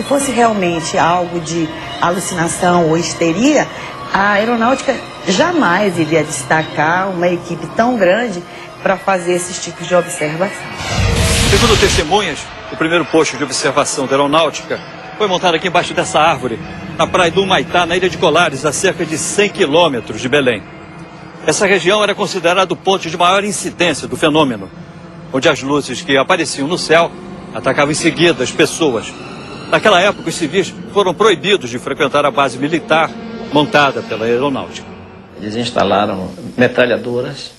Se fosse realmente algo de alucinação ou histeria, a aeronáutica jamais iria destacar uma equipe tão grande para fazer esses tipos de observação. Segundo testemunhas, o primeiro posto de observação da aeronáutica foi montado aqui embaixo dessa árvore, na praia do Humaitá, na ilha de Colares, a cerca de 100 quilômetros de Belém. Essa região era considerada o ponto de maior incidência do fenômeno, onde as luzes que apareciam no céu atacavam em seguida as pessoas. Naquela época, os civis foram proibidos de frequentar a base militar montada pela aeronáutica. Eles instalaram metralhadoras,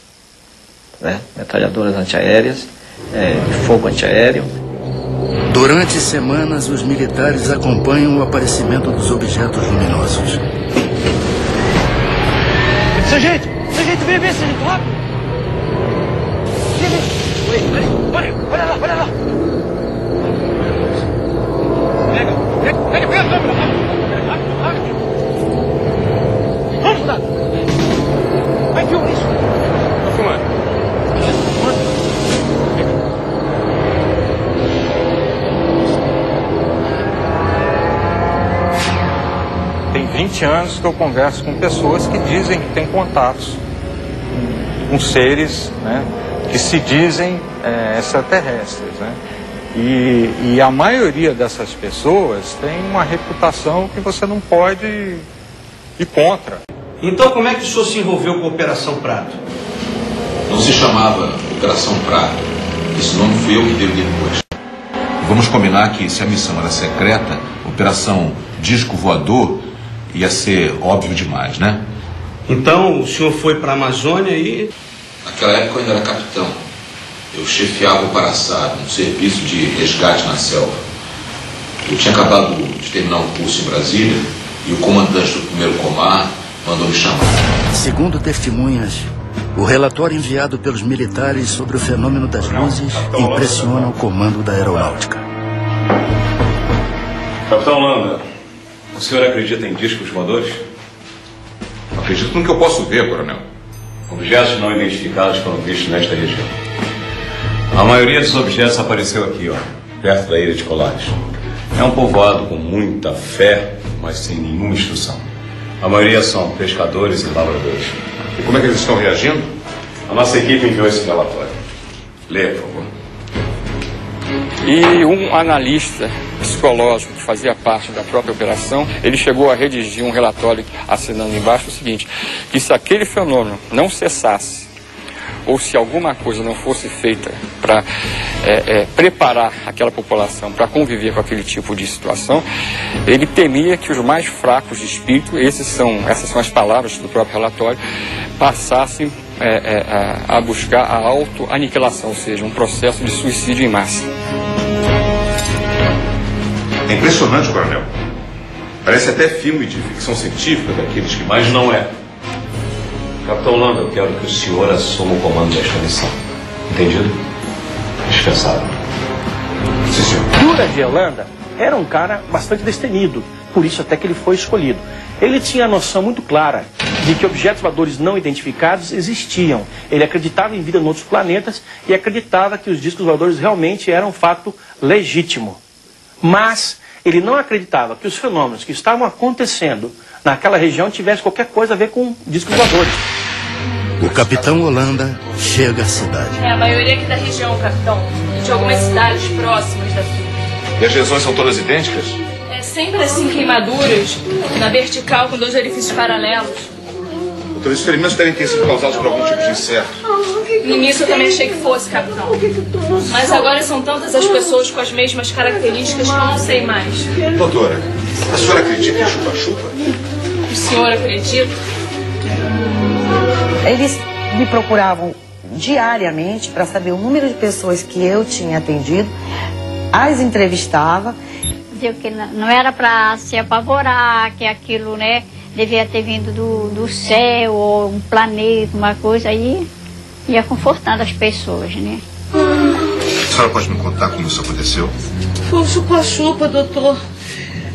metralhadoras antiaéreas, de fogo antiaéreo. Durante semanas, os militares acompanham o aparecimento dos objetos luminosos. Sargento, vem, sargento, rápido! Olha lá! Pega a câmera, rápido! Vamos, soldado! Vai, filma isso! Tô filmando. Tem 20 anos que eu converso com pessoas que dizem que têm contatos com seres, né, que se dizem extraterrestres, né? E a maioria dessas pessoas tem uma reputação que você não pode ir contra. Então como é que o senhor se envolveu com a Operação Prato? Não se chamava Operação Prato. Esse nome fui eu que dei depois. Vamos combinar que se a missão era secreta, Operação Disco Voador ia ser óbvio demais, né? Então o senhor foi para a Amazônia e... Naquela época eu ainda era capitão. Eu chefiava o Paraçado, um serviço de resgate na selva. Eu tinha acabado de terminar um curso em Brasília e o comandante do primeiro comar mandou me chamar. Segundo testemunhas, o relatório enviado pelos militares sobre o fenômeno das luzes impressiona o comando da aeronáutica. Capitão Landa, o senhor acredita em discos voadores? Acredito no que eu posso ver, coronel. Objetos não identificados foram vistos nesta região. A maioria dos objetos apareceu aqui, perto da ilha de Colares. É um povoado com muita fé, mas sem nenhuma instrução. A maioria são pescadores e lavradores. E como é que eles estão reagindo? A nossa equipe enviou esse relatório. Leia, por favor. E um analista psicológico que fazia parte da própria operação, ele chegou a redigir um relatório assinando embaixo o seguinte, que se aquele fenômeno não cessasse, ou se alguma coisa não fosse feita para preparar aquela população para conviver com aquele tipo de situação, ele temia que os mais fracos de espírito, essas são as palavras do próprio relatório, passassem a buscar a autoaniquilação, ou seja, um processo de suicídio em massa. É impressionante, coronel. Parece até filme de ficção científica daqueles que... Mas não é. Capitão Landa, eu quero que o senhor assuma o comando desta missão. Entendido? Dispensável. Sim, senhor. Dura de Holanda era um cara bastante destemido, por isso até que ele foi escolhido. Ele tinha a noção muito clara de que objetos voadores não identificados existiam. Ele acreditava em vida em outros planetas e acreditava que os discos voadores realmente eram um fato legítimo. Mas ele não acreditava que os fenômenos que estavam acontecendo naquela região tivessem qualquer coisa a ver com discos voadores. O capitão Holanda chega à cidade. A maioria aqui da região, capitão, e de algumas cidades próximas daqui. E as lesões são todas idênticas? É sempre assim, queimaduras, na vertical com 2 orifícios paralelos. Doutor, esses ferimentos devem ter sido causados por algum tipo de inseto. No início eu também achei que fosse, capitão. Mas agora são tantas as pessoas com as mesmas características que eu não sei mais. Doutora, a senhora acredita em chupa-chupa? O senhor acredita? Eles me procuravam diariamente para saber o número de pessoas que eu tinha atendido, as entrevistava. Dizia que não era para se apavorar, que aquilo, né, devia ter vindo do céu, ou um planeta, uma coisa, aí ia confortando as pessoas, né. A senhora pode me contar como isso aconteceu? Foi um chupa-chupa, doutor.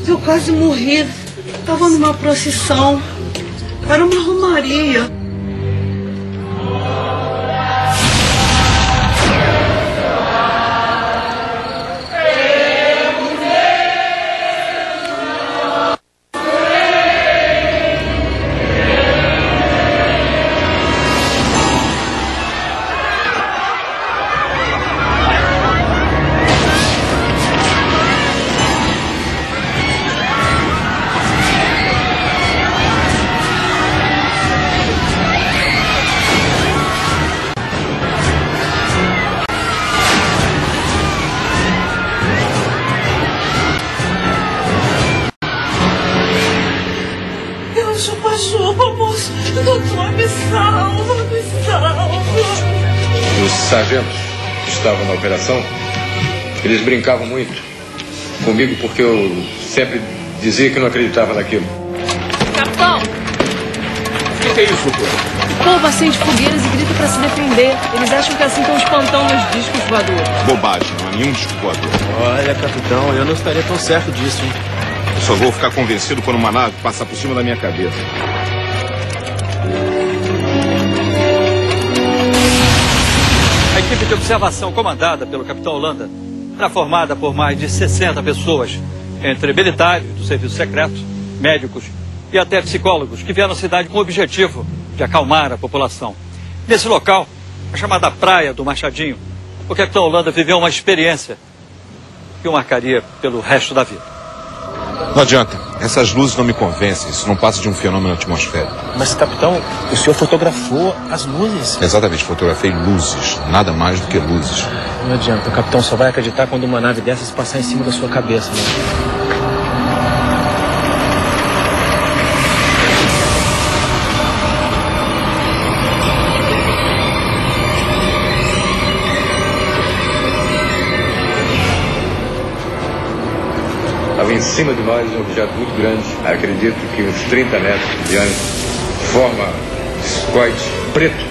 Eu quase morri. Estava numa procissão. Era uma romaria. Doutor, me salva, me salva. Os sargentos que estavam na operação, eles brincavam muito comigo porque eu sempre dizia que não acreditava naquilo. Capitão! O que é isso, doutor? O povo acende fogueiras e grita pra se defender. Eles acham que assim estão espantando os discos voadores. Bobagem, não há nenhum disco voador. Olha, capitão, eu não estaria tão certo disso, hein? Eu só vou ficar convencido quando uma nave passar por cima da minha cabeça. A equipe de observação comandada pelo capitão Holanda era formada por mais de 60 pessoas, entre militares do serviço secreto, médicos e até psicólogos, que vieram à cidade com o objetivo de acalmar a população. Nesse local, a chamada Praia do Machadinho, o capitão Holanda viveu uma experiência que o marcaria pelo resto da vida. Não adianta, essas luzes não me convencem, isso não passa de um fenômeno atmosférico. Mas, capitão, o senhor fotografou as luzes? Exatamente, fotografei luzes, nada mais do que luzes. Não adianta, o capitão só vai acreditar quando uma nave dessas passar em cima da sua cabeça, né? Estava em cima de nós um objeto muito grande, acredito que uns 30 metros de diâmetro, forma discoide preto.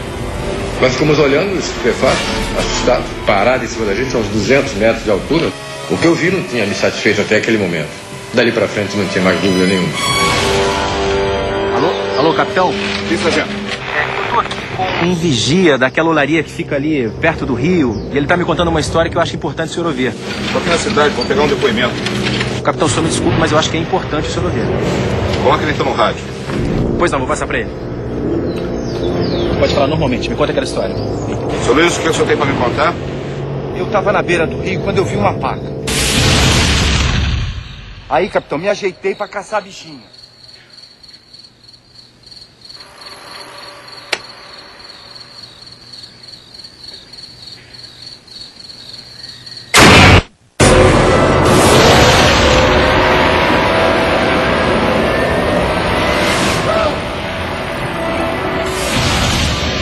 Nós ficamos olhando, estupefatos, assustados, parado em cima da gente, a uns 200 metros de altura. O que eu vi não tinha me satisfeito até aquele momento. Dali para frente não tinha mais dúvida nenhuma. Alô, capitão? Sim, sargento. Eu tô aqui com um vigia daquela olaria que fica ali perto do rio, e ele tá me contando uma história que eu acho importante o senhor ouvir. Estou aqui na cidade, vou pegar um depoimento. Capitão, o senhor me desculpe, mas eu acho que é importante o senhor ouvir. Coloca ele então no rádio. Pois não, vou passar pra ele. Pode falar normalmente, me conta aquela história. Seu Luiz, o que o senhor tem para me contar? Eu estava na beira do rio quando eu vi uma paca. Aí, capitão, me ajeitei para caçar bichinho.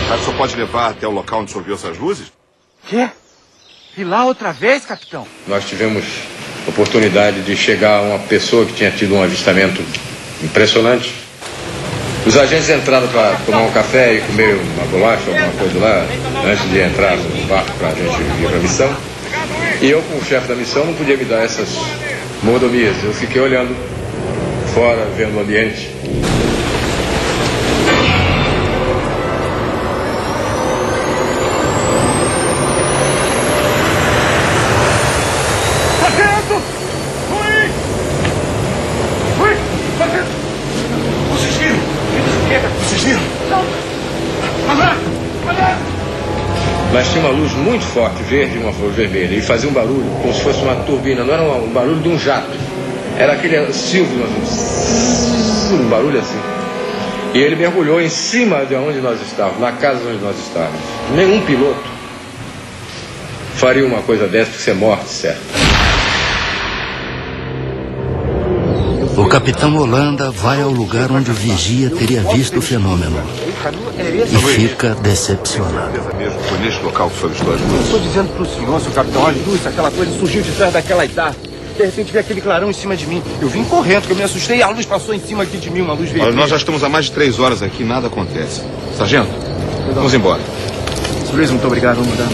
O senhor pode levar até o local onde o senhor viu essas luzes? Quê? E lá outra vez, capitão? Nós tivemos oportunidade de chegar a uma pessoa que tinha tido um avistamento impressionante. Os agentes entraram para tomar um café e comer uma bolacha, alguma coisa lá, antes de entrar no barco para a gente ir para a missão. E eu, como chefe da missão, não podia me dar essas mordomias. Eu fiquei olhando fora, vendo o ambiente. Mas tinha uma luz muito forte, verde e uma flor vermelha, e fazia um barulho como se fosse uma turbina, não era um barulho de um jato, era aquele silvio, um barulho assim. E ele mergulhou em cima de onde nós estávamos, na casa onde nós estávamos. Nenhum piloto faria uma coisa dessa, porque ser morte, certo? O capitão Holanda vai ao lugar onde o vigia teria visto o fenômeno e fica decepcionado. Foi neste local que o senhor viu as Eu luzes? estou dizendo pro senhor, seu capitão, as luzes, aquela coisa surgiu de trás daquela itália. De repente veio aquele clarão em cima de mim. Eu vim correndo, porque eu me assustei e a luz passou em cima aqui de mim, uma luz vermelha. Olha, nós já estamos há mais de 3 horas aqui e nada acontece. Sargento, vamos embora. Seu Luiz, muito obrigado, vamos mudar.